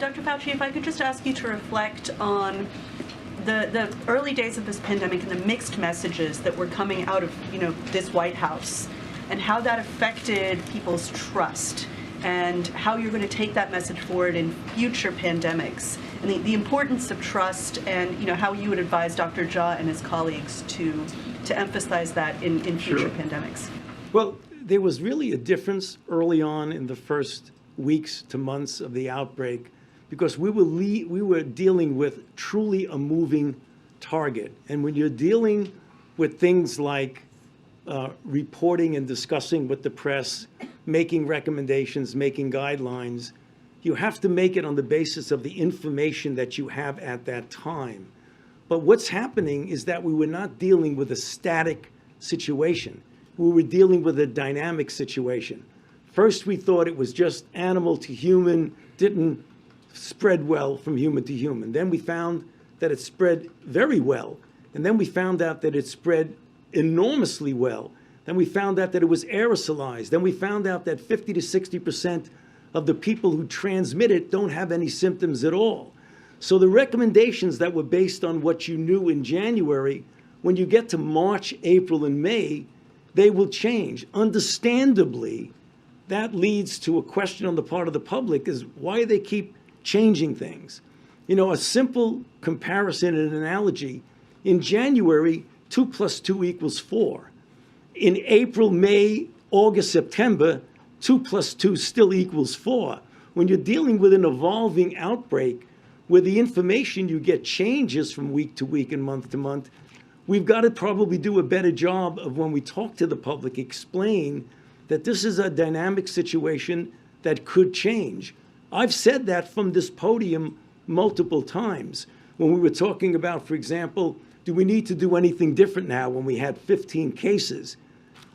Dr. Fauci, if I could just ask you to reflect on the early days of this pandemic and the mixed messages that were coming out of, this White House, and how that affected people's trust, and how you're going to take that message forward in future pandemics, and the importance of trust, and how you would advise Dr. Jha and his colleagues to emphasize that in future pandemics. Well, there was really a difference early on in the first weeks to months of the outbreak, because we were dealing with truly a moving target. And when you're dealing with things like reporting and discussing with the press, making recommendations, making guidelines, you have to make it on the basis of the information that you have at that time. But what's happening is that we were not dealing with a static situation. We were dealing with a dynamic situation. First, we thought it was just animal to human, didn't spread well from human to human. Then we found that it spread very well. And then we found out that it spread enormously well. Then we found out that it was aerosolized. Then we found out that 50 to 60% of the people who transmit it don't have any symptoms at all. So the recommendations that were based on what you knew in January, when you get to March, April, and May, they will change. Understandably, that leads to a question on the part of the public is why do they keep changing things? A simple comparison and analogy, in January, 2 + 2 = 4. In April, May, August, September, 2 + 2 still equals 4. When you're dealing with an evolving outbreak where the information you get changes from week to week and month to month, we've got to probably do a better job of, when we talk to the public, explain that this is a dynamic situation that could change. I've said that from this podium multiple times when we were talking about, for example, do we need to do anything different now when we had 15 cases?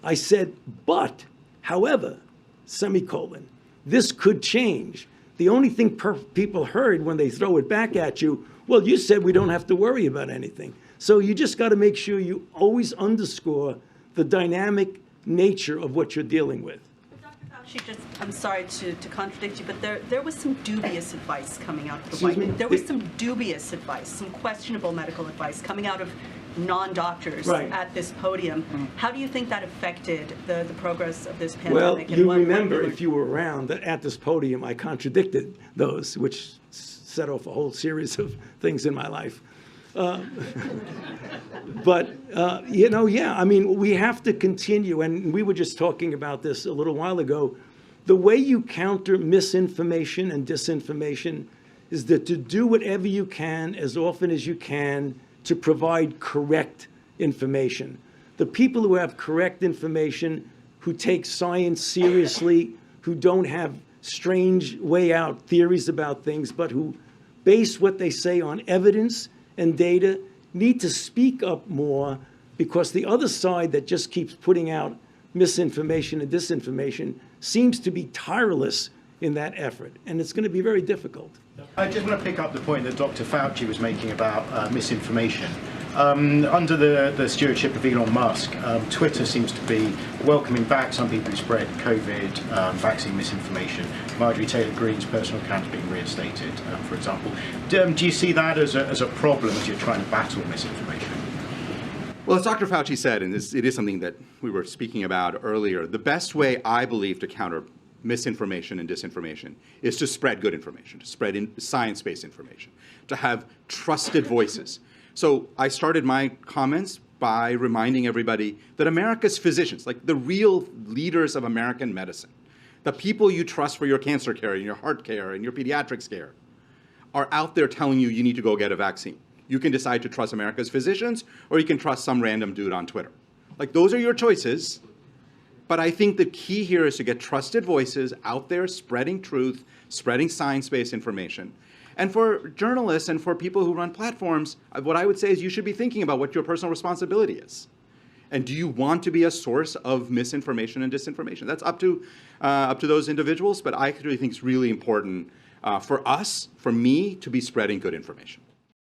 I said, but, however, semicolon, this could change. The only thing people heard when they throw it back at you, well, you said we don't have to worry about anything. So you just got to make sure you always underscore the dynamic nature of what you're dealing with. Dr. Fauci, I'm sorry to contradict you, but there was some dubious advice coming out of the White House. There was some dubious advice, some questionable medical advice coming out of non-doctors at this podium. How do you think that affected the progress of this pandemic? Well, you remember, if you were around, that at this podium I contradicted those, which set off a whole series of things in my life. But, we have to continue, and we were just talking about this a little while ago. The way you counter misinformation and disinformation is that to do whatever you can, as often as you can, to provide correct information. The people who have correct information, who take science seriously, who don't have strange way out theories about things, but who base what they say on evidence and data, need to speak up more, because the other side that just keeps putting out misinformation and disinformation seems to be tireless in that effort, and it's going to be very difficult. I just want to pick up the point that Dr. Fauci was making about misinformation. Under the stewardship of Elon Musk, Twitter seems to be welcoming back some people who spread COVID vaccine misinformation. Marjorie Taylor Greene's personal account is being reinstated, for example. Do you see that as a problem as you're trying to battle misinformation? Well, as Dr. Fauci said, and it is something that we were speaking about earlier, the best way, I believe, to counter misinformation and disinformation is to spread good information, to spread science-based information, to have trusted voices. So I started my comments by reminding everybody that America's physicians, like the real leaders of American medicine, the people you trust for your cancer care and your heart care and your pediatrics care, are out there telling you need to go get a vaccine. You can decide to trust America's physicians, or you can trust some random dude on Twitter. Like, those are your choices. But I think the key here is to get trusted voices out there spreading truth, spreading science-based information. And for journalists and for people who run platforms, what I would say is you should be thinking about what your personal responsibility is. And do you want to be a source of misinformation and disinformation? That's up to those individuals, but I actually think it's really important for us, for me, to be spreading good information.